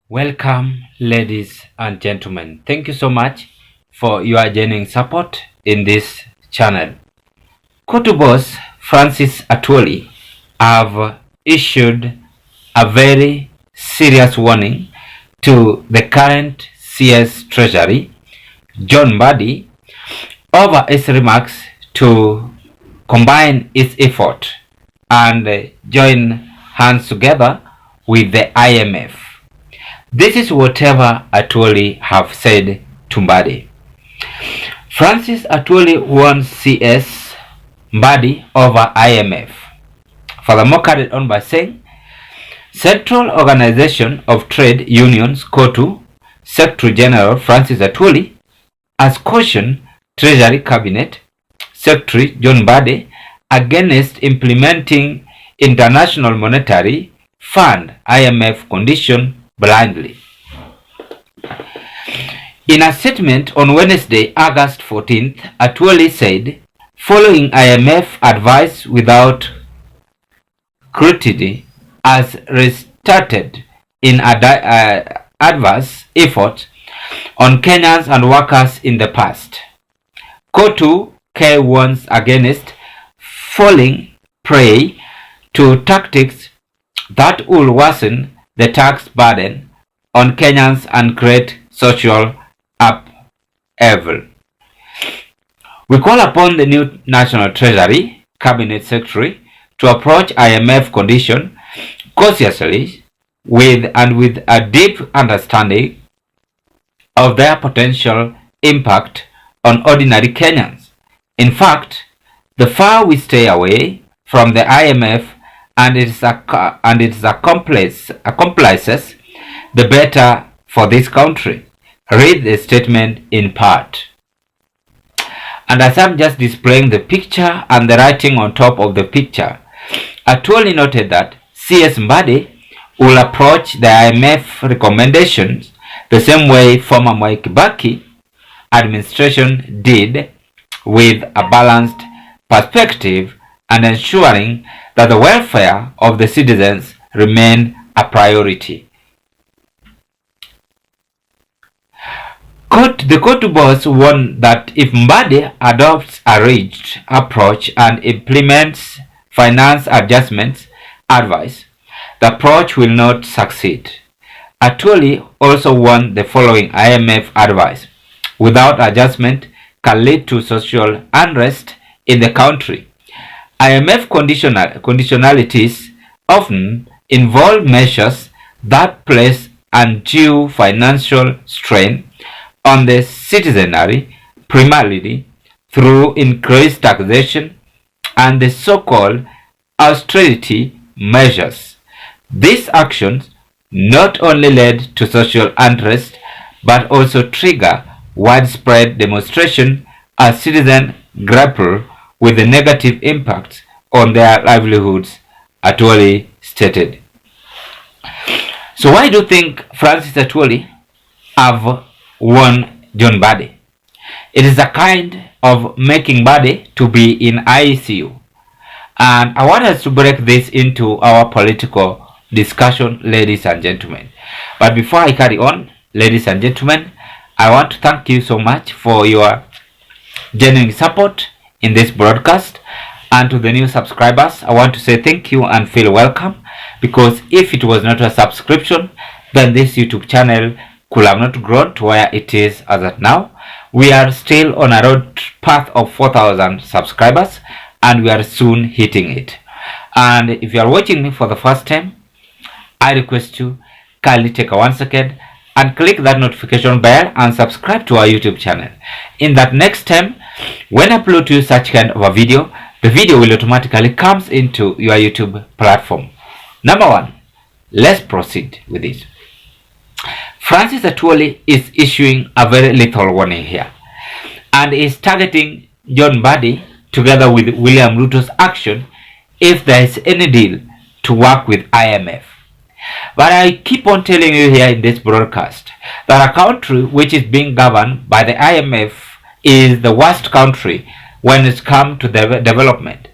Welcome, ladies and gentlemen. Thank you so much for your genuine support in this channel. Ruto boss Francis Atwoli have issued a very serious warning to the current CS Treasury, John Mbadi, over his remarks to combine its effort and join hands together with the IMF. This is whatever Atwoli have said to Mbadi. Francis Atwoli warns CS Mbadi over IMF. Furthermore, carried on by saying, Central Organization of Trade Unions (COTU) Secretary General Francis Atwoli has cautioned Treasury Cabinet Secretary John Mbadi against implementing International Monetary Fund (IMF) condition blindly. In a statement on Wednesday, August 14th, Atwoli said, following IMF advice without scrutiny has restarted in adverse efforts on Kenyans and workers in the past. COTU warns against falling prey to tactics that will worsen the tax burden on Kenyans and create social upheaval. We call upon the new National Treasury Cabinet Secretary to approach IMF condition cautiously with a deep understanding of their potential impact on ordinary Kenyans. In fact, the far we stay away from the IMF and its accomplices, the better for this country. Read the statement in part. And as I'm just displaying the picture and the writing on top of the picture, Atwoli noted that CS Mbadi will approach the IMF recommendations the same way former Mwai Kibaki administration did, with a balanced perspective and ensuring that the welfare of the citizens remain a priority. The COTU boss warned that if Mbadi adopts a rigid approach and implements finance adjustments advice, the approach will not succeed. Atwoli also warned the following IMF advice without adjustment can lead to social unrest in the country. IMF conditionalities often involve measures that place undue financial strain on the citizenry, primarily through increased taxation and the so-called austerity measures. These actions not only led to social unrest but also trigger widespread demonstration as citizens grapple with the negative impacts on their livelihoods, Atwoli stated. So why do you think Francis Atwoli have warned John Mbadi? It is a kind of making Mbadi to be in ICU. And I want us to break this into our political discussion, ladies and gentlemen. But before I carry on, ladies and gentlemen, I want to thank you so much for your genuine support in this broadcast, and to the new subscribers I want to say thank you and feel welcome, because if it was not a subscription, then this YouTube channel could have not grown to where it is as at now. We are still on a road path of 4,000 subscribers and we are soon hitting it. And if you are watching me for the first time, I request you kindly take a 1 second and click that notification bell and subscribe to our YouTube channel. In that next time, when I upload to you such kind of a video, the video will automatically comes into your YouTube platform. Number one, let's proceed with this. Francis Atwoli is issuing a very lethal warning here and is targeting John Mbadi together with William Ruto's action if there is any deal to work with IMF. But I keep on telling you here in this broadcast that a country which is being governed by the IMF is the worst country when it comes to development.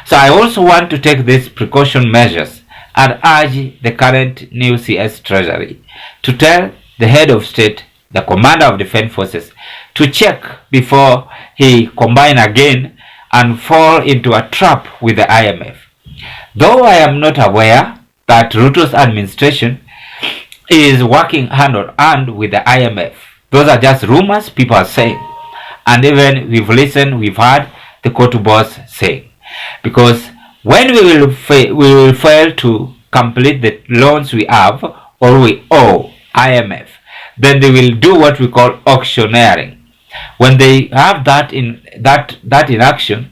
So I also want to take these precaution measures and urge the current new CS Treasury to tell the head of state, the commander of defense forces, to check before he combine again and fall into a trap with the IMF. Though I am not aware that Ruto's administration is working hand in hand with the IMF. Those are just rumors people are saying. And even we've listened, we've heard the Kotu boss saying. Because when we will fail to complete the loans we have or we owe IMF, then they will do what we call auctioneering. When they have that in action,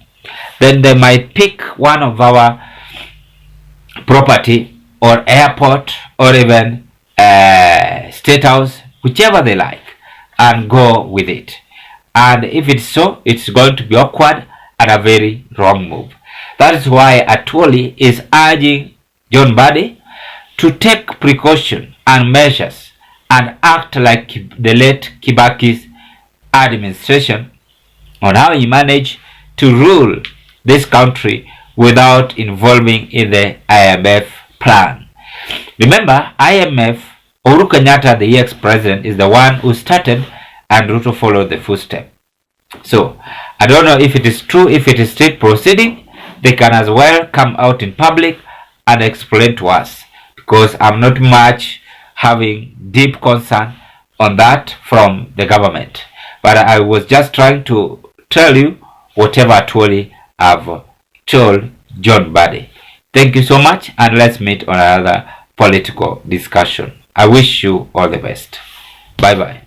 then they might pick one of our property or airport or even state house, whichever they like, and go with it. And if it's so, it's going to be awkward and a very wrong move. That is why Atwoli is urging John Mbadi to take precaution and measures and act like the late Kibaki's administration on how he managed to rule this country without involving in the IMF plan. Remember, IMF, Uhuru Kenyatta, the ex-president, is the one who started, and Ruto followed the footstep. So, I don't know if it is true, if it is still proceeding. They can as well come out in public and explain to us, because I'm not much having deep concern on that from the government. But I was just trying to tell you whatever Atwoli have told John Mbadi. Thank you so much, and let's meet on another political discussion. I wish you all the best. Bye bye.